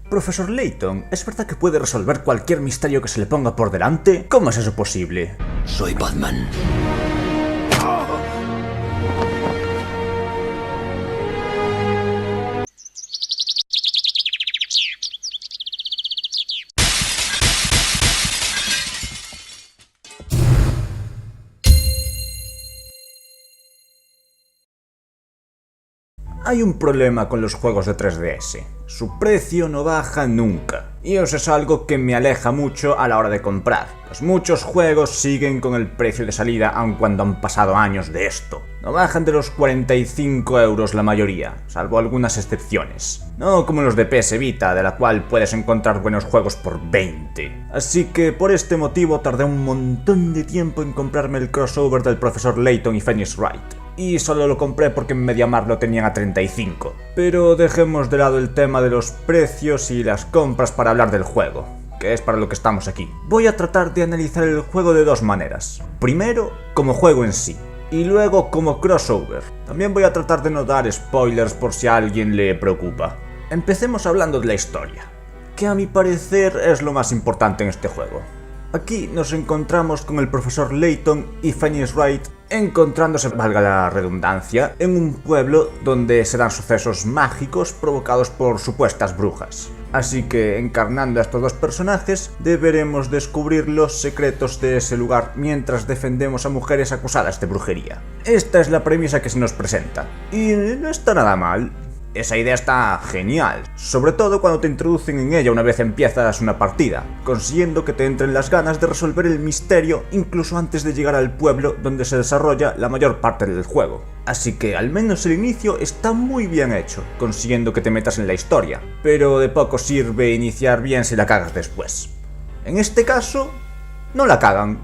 Profesor Layton, ¿es verdad que puede resolver cualquier misterio que se le ponga por delante? ¿Cómo es eso posible? Soy Batman. Hay un problema con los juegos de 3DS. Su precio no baja nunca. Y eso es algo que me aleja mucho a la hora de comprar, pues muchos juegos siguen con el precio de salida aun cuando han pasado años de esto. No bajan de los 45 € la mayoría, salvo algunas excepciones. No como los de PS Vita, de la cual puedes encontrar buenos juegos por 20. Así que por este motivo tardé un montón de tiempo en comprarme el crossover del Profesor Layton y Phoenix Wright. Y solo lo compré porque en MediaMarkt lo tenían a 35. Pero dejemos de lado el tema de los precios y las compras para hablar del juego, que es para lo que estamos aquí. Voy a tratar de analizar el juego de dos maneras. Primero, como juego en sí, y luego como crossover. También voy a tratar de no dar spoilers por si a alguien le preocupa. Empecemos hablando de la historia, que a mi parecer es lo más importante en este juego. Aquí nos encontramos con el Profesor Layton y Phoenix Wright encontrándose, valga la redundancia, en un pueblo donde se dan sucesos mágicos provocados por supuestas brujas. Así que, encarnando a estos dos personajes, deberemos descubrir los secretos de ese lugar mientras defendemos a mujeres acusadas de brujería. Esta es la premisa que se nos presenta, y no está nada mal. Esa idea está genial, sobre todo cuando te introducen en ella una vez empiezas una partida, consiguiendo que te entren las ganas de resolver el misterio incluso antes de llegar al pueblo donde se desarrolla la mayor parte del juego. Así que al menos el inicio está muy bien hecho, consiguiendo que te metas en la historia, pero de poco sirve iniciar bien si la cagas después. En este caso, no la cagan.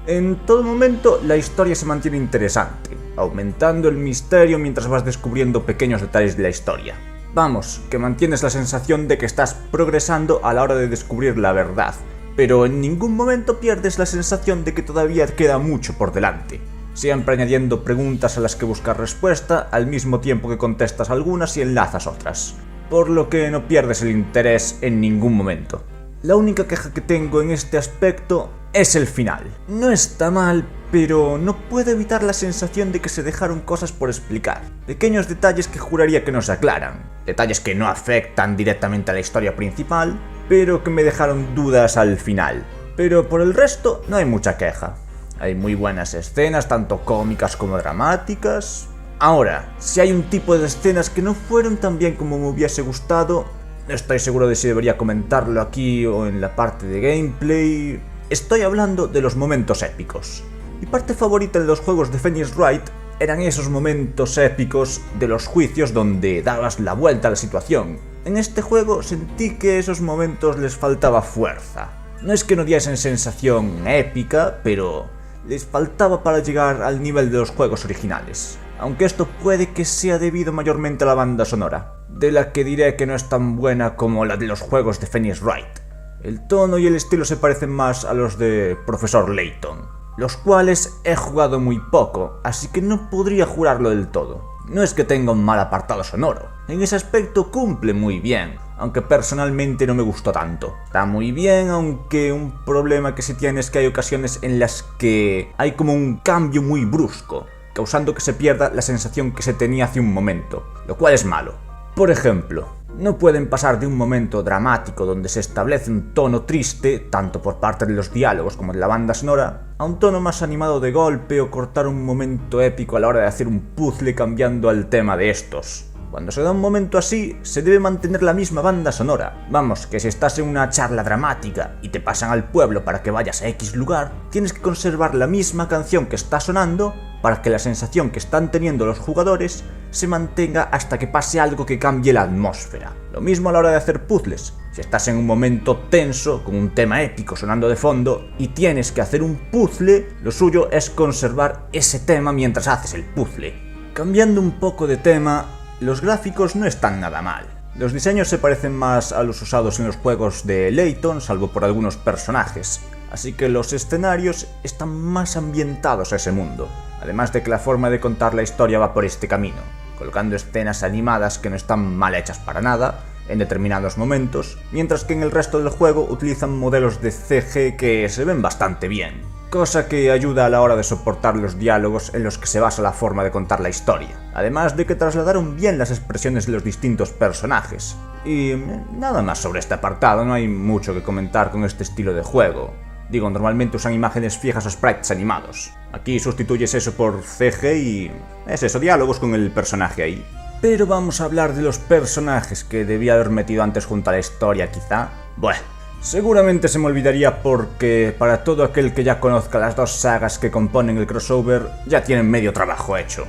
En todo momento la historia se mantiene interesante, aumentando el misterio mientras vas descubriendo pequeños detalles de la historia. Vamos, que mantienes la sensación de que estás progresando a la hora de descubrir la verdad, pero en ningún momento pierdes la sensación de que todavía queda mucho por delante, siempre añadiendo preguntas a las que buscas respuesta al mismo tiempo que contestas algunas y enlazas otras, por lo que no pierdes el interés en ningún momento. La única queja que tengo en este aspecto es el final. No está mal, pero no puedo evitar la sensación de que se dejaron cosas por explicar. Pequeños detalles que juraría que no se aclaran. Detalles que no afectan directamente a la historia principal, pero que me dejaron dudas al final. Pero por el resto no hay mucha queja. Hay muy buenas escenas, tanto cómicas como dramáticas. Ahora, si hay un tipo de escenas que no fueron tan bien como me hubiese gustado, no estoy seguro de si debería comentarlo aquí o en la parte de gameplay. Estoy hablando de los momentos épicos. Mi parte favorita de los juegos de Phoenix Wright eran esos momentos épicos de los juicios donde dabas la vuelta a la situación. En este juego sentí que esos momentos les faltaba fuerza. No es que no diesen sensación épica, pero les faltaba para llegar al nivel de los juegos originales. Aunque esto puede que sea debido mayormente a la banda sonora, de la que diré que no es tan buena como la de los juegos de Phoenix Wright. El tono y el estilo se parecen más a los de Profesor Layton, los cuales he jugado muy poco, así que no podría jurarlo del todo. No es que tenga un mal apartado sonoro, en ese aspecto cumple muy bien, aunque personalmente no me gustó tanto. Está muy bien, aunque un problema que sí tiene es que hay ocasiones en las que hay como un cambio muy brusco, causando que se pierda la sensación que se tenía hace un momento, lo cual es malo. Por ejemplo, no pueden pasar de un momento dramático donde se establece un tono triste, tanto por parte de los diálogos como de la banda sonora, a un tono más animado de golpe o cortar un momento épico a la hora de hacer un puzzle cambiando al tema de estos. Cuando se da un momento así, se debe mantener la misma banda sonora. Vamos, que si estás en una charla dramática y te pasan al pueblo para que vayas a X lugar, tienes que conservar la misma canción que está sonando para que la sensación que están teniendo los jugadores se mantenga hasta que pase algo que cambie la atmósfera. Lo mismo a la hora de hacer puzzles. Si estás en un momento tenso, con un tema épico sonando de fondo, y tienes que hacer un puzzle, lo suyo es conservar ese tema mientras haces el puzzle. Cambiando un poco de tema, los gráficos no están nada mal. Los diseños se parecen más a los usados en los juegos de Layton, salvo por algunos personajes, así que los escenarios están más ambientados a ese mundo, además de que la forma de contar la historia va por este camino, colocando escenas animadas que no están mal hechas para nada, en determinados momentos, mientras que en el resto del juego utilizan modelos de CG que se ven bastante bien, cosa que ayuda a la hora de soportar los diálogos en los que se basa la forma de contar la historia, además de que trasladaron bien las expresiones de los distintos personajes. Y nada más sobre este apartado, no hay mucho que comentar con este estilo de juego. Digo, normalmente usan imágenes fijas o sprites animados. Aquí sustituyes eso por CG y es eso, diálogos con el personaje ahí. Pero vamos a hablar de los personajes que debía haber metido antes junto a la historia, quizá. Bueno, seguramente se me olvidaría porque para todo aquel que ya conozca las dos sagas que componen el crossover, ya tienen medio trabajo hecho.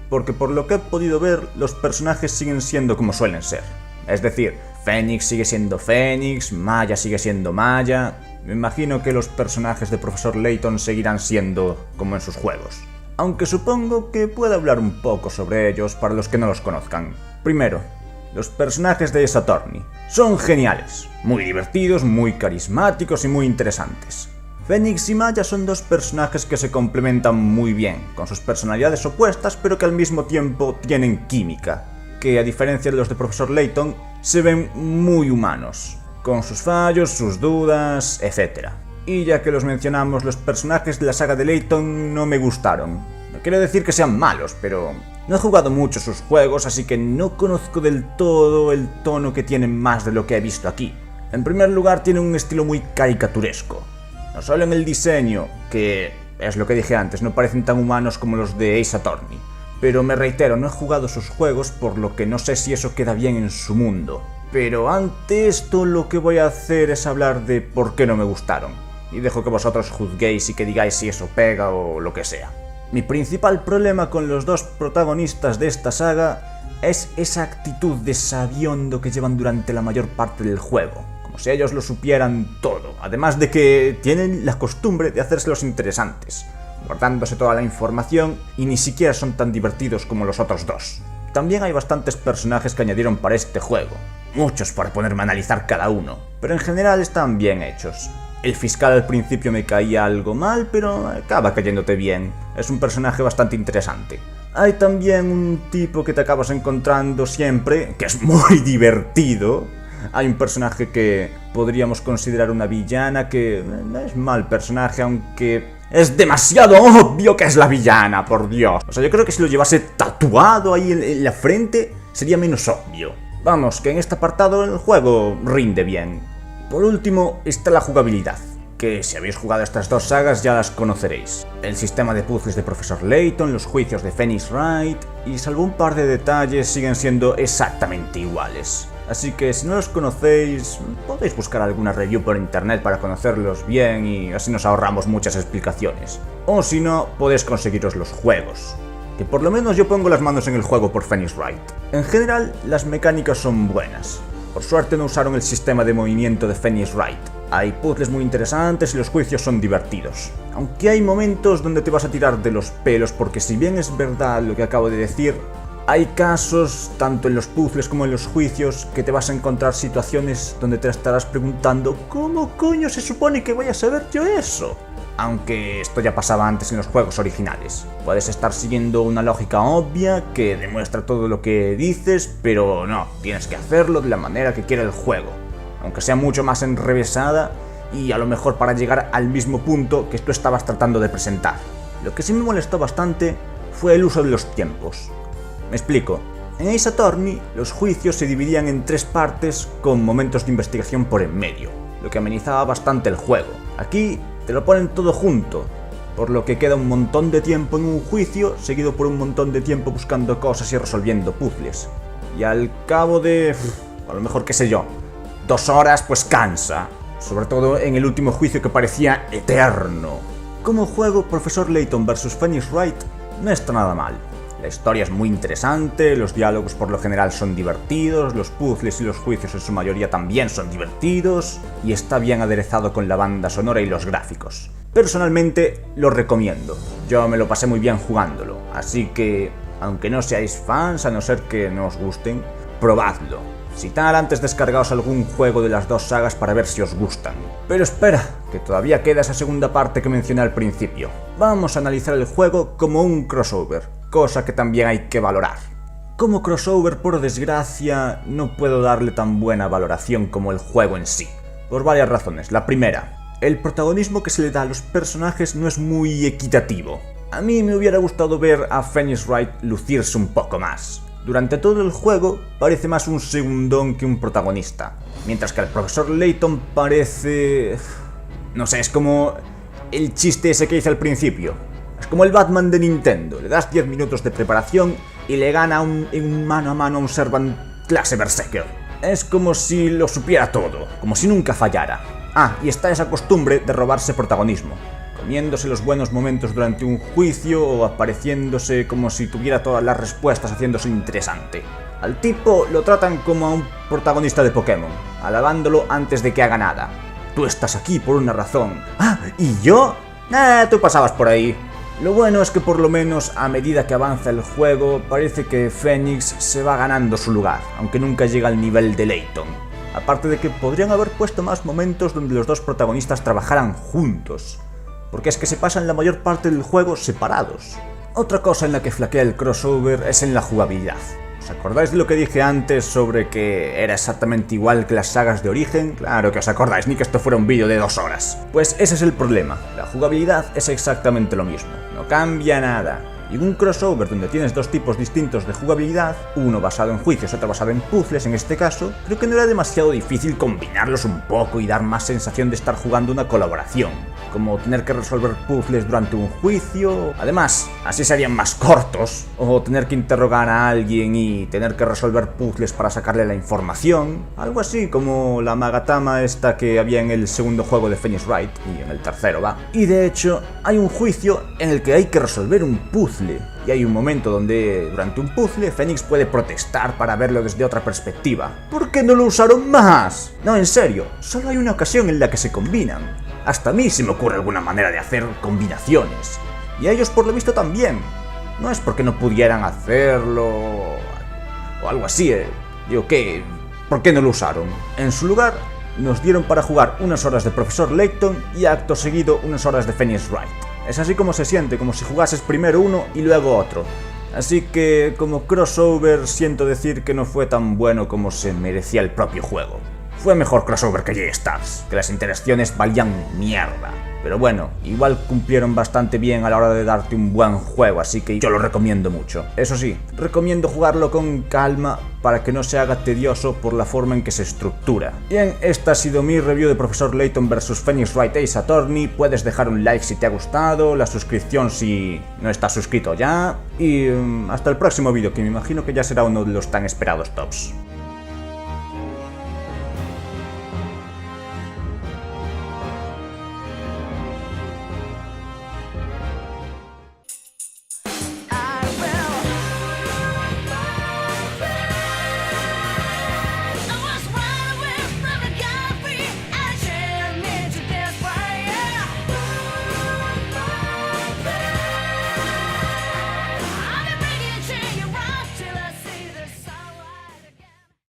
Porque por lo que he podido ver, los personajes siguen siendo como suelen ser. Es decir, Phoenix sigue siendo Phoenix, Maya sigue siendo Maya. Me imagino que los personajes de Profesor Layton seguirán siendo como en sus juegos. Aunque supongo que puedo hablar un poco sobre ellos para los que no los conozcan. Primero, los personajes de Ace Attorney. Son geniales, muy divertidos, muy carismáticos y muy interesantes. Phoenix y Maya son dos personajes que se complementan muy bien, con sus personalidades opuestas pero que al mismo tiempo tienen química, que a diferencia de los de Profesor Layton, se ven muy humanos, con sus fallos, sus dudas, etc. Y ya que los mencionamos, los personajes de la saga de Layton no me gustaron. No quiero decir que sean malos, pero no he jugado mucho sus juegos, así que no conozco del todo el tono que tienen más de lo que he visto aquí. En primer lugar, tiene un estilo muy caricaturesco. No solo en el diseño, que es lo que dije antes, no parecen tan humanos como los de Ace Attorney. Pero me reitero, no he jugado sus juegos, por lo que no sé si eso queda bien en su mundo. Pero ante esto lo que voy a hacer es hablar de por qué no me gustaron. Y dejo que vosotros juzguéis y que digáis si eso pega o lo que sea. Mi principal problema con los dos protagonistas de esta saga es esa actitud de sabiondo que llevan durante la mayor parte del juego. Como si ellos lo supieran todo. Además de que tienen la costumbre de hacérselos interesantes, guardándose toda la información y ni siquiera son tan divertidos como los otros dos. También hay bastantes personajes que añadieron para este juego. Muchos para ponerme a analizar cada uno, pero en general están bien hechos. El fiscal al principio me caía algo mal, pero acaba cayéndote bien. Es un personaje bastante interesante. Hay también un tipo que te acabas encontrando siempre, que es muy divertido. Hay un personaje que podríamos considerar una villana, que no es mal personaje, aunque es demasiado obvio que es la villana, por Dios. O sea, yo creo que si lo llevase tatuado ahí en la frente, sería menos obvio. Vamos, que en este apartado el juego rinde bien. Por último está la jugabilidad, que si habéis jugado estas dos sagas ya las conoceréis. El sistema de puzzles de Profesor Layton, los juicios de Phoenix Wright, y salvo un par de detalles siguen siendo exactamente iguales. Así que si no los conocéis, podéis buscar alguna review por internet para conocerlos bien y así nos ahorramos muchas explicaciones. O si no, podéis conseguiros los juegos. Que por lo menos yo pongo las manos en el juego por Phoenix Wright. En general, las mecánicas son buenas. Por suerte no usaron el sistema de movimiento de Phoenix Wright. Hay puzzles muy interesantes y los juicios son divertidos. Aunque hay momentos donde te vas a tirar de los pelos porque si bien es verdad lo que acabo de decir, hay casos, tanto en los puzzles como en los juicios, que te vas a encontrar situaciones donde te estarás preguntando ¿cómo coño se supone que voy a saber yo eso? Aunque esto ya pasaba antes en los juegos originales. Puedes estar siguiendo una lógica obvia que demuestra todo lo que dices, pero no, tienes que hacerlo de la manera que quiere el juego, aunque sea mucho más enrevesada y a lo mejor para llegar al mismo punto que tú estabas tratando de presentar. Lo que sí me molestó bastante fue el uso de los tiempos. Me explico. En Ace Attorney, los juicios se dividían en 3 partes con momentos de investigación por en medio, lo que amenizaba bastante el juego. Aquí te lo ponen todo junto, por lo que queda un montón de tiempo en un juicio, seguido por un montón de tiempo buscando cosas y resolviendo puzzles. Y al cabo de, a lo mejor qué sé yo, 2 horas, pues cansa. Sobre todo en el último juicio que parecía eterno. Como juego, Profesor Layton vs Phoenix Wright no está nada mal. La historia es muy interesante, los diálogos por lo general son divertidos, los puzzles y los juicios en su mayoría también son divertidos, y está bien aderezado con la banda sonora y los gráficos. Personalmente lo recomiendo, yo me lo pasé muy bien jugándolo, así que, aunque no seáis fans, a no ser que no os gusten, probadlo. Si tal, antes descargaos algún juego de las dos sagas para ver si os gustan. Pero espera, que todavía queda esa segunda parte que mencioné al principio. Vamos a analizar el juego como un crossover, cosa que también hay que valorar. Como crossover, por desgracia, no puedo darle tan buena valoración como el juego en sí, por varias razones. La primera, el protagonismo que se le da a los personajes no es muy equitativo. A mí me hubiera gustado ver a Phoenix Wright lucirse un poco más. Durante todo el juego parece más un segundón que un protagonista, mientras que el profesor Layton parece... no sé, es como el chiste ese que hice al principio. Es como el Batman de Nintendo, le das 10 minutos de preparación y le gana en un mano a mano a un Servant clase Berserker. Es como si lo supiera todo, como si nunca fallara. Ah, y está esa costumbre de robarse protagonismo, comiéndose los buenos momentos durante un juicio o apareciéndose como si tuviera todas las respuestas haciéndose interesante. Al tipo lo tratan como a un protagonista de Pokémon, alabándolo antes de que haga nada. Tú estás aquí por una razón. Ah, ¿y yo? Tú pasabas por ahí. Lo bueno es que por lo menos a medida que avanza el juego parece que Phoenix se va ganando su lugar, aunque nunca llega al nivel de Layton. Aparte de que podrían haber puesto más momentos donde los dos protagonistas trabajaran juntos, porque es que se pasan la mayor parte del juego separados. Otra cosa en la que flaquea el crossover es en la jugabilidad. ¿Os acordáis de lo que dije antes sobre que era exactamente igual que las sagas de origen? Claro que os acordáis, ni que esto fuera un vídeo de 2 horas. Pues ese es el problema, la jugabilidad es exactamente lo mismo, no cambia nada. Y en un crossover donde tienes dos tipos distintos de jugabilidad, uno basado en juicios, otro basado en puzzles en este caso, creo que no era demasiado difícil combinarlos un poco y dar más sensación de estar jugando una colaboración, como tener que resolver puzzles durante un juicio. Además, así serían más cortos, o tener que interrogar a alguien y tener que resolver puzzles para sacarle la información, algo así como la Magatama esta que había en el segundo juego de Phoenix Wright, y en el tercero va. Y de hecho, hay un juicio en el que hay que resolver un puzzle, y hay un momento donde, durante un puzzle, Phoenix puede protestar para verlo desde otra perspectiva. ¿Por qué no lo usaron más? No, en serio, solo hay una ocasión en la que se combinan. Hasta a mí se me ocurre alguna manera de hacer combinaciones, y a ellos por lo visto también. No es porque no pudieran hacerlo o algo así, Digo, ¿qué? ¿Por qué no lo usaron? En su lugar, nos dieron para jugar unas horas de Profesor Layton y acto seguido unas horas de Phoenix Wright. Es así como se siente, como si jugases primero uno y luego otro. Así que, como crossover, siento decir que no fue tan bueno como se merecía el propio juego. Fue mejor crossover que J-Stars, que las interacciones valían mierda. Pero bueno, igual cumplieron bastante bien a la hora de darte un buen juego, así que yo lo recomiendo mucho. Eso sí, recomiendo jugarlo con calma para que no se haga tedioso por la forma en que se estructura. Bien, esta ha sido mi review de Profesor Layton vs Phoenix Wright Ace Attorney. Puedes dejar un like si te ha gustado, la suscripción si no estás suscrito ya, y hasta el próximo vídeo, que me imagino que ya será uno de los tan esperados tops.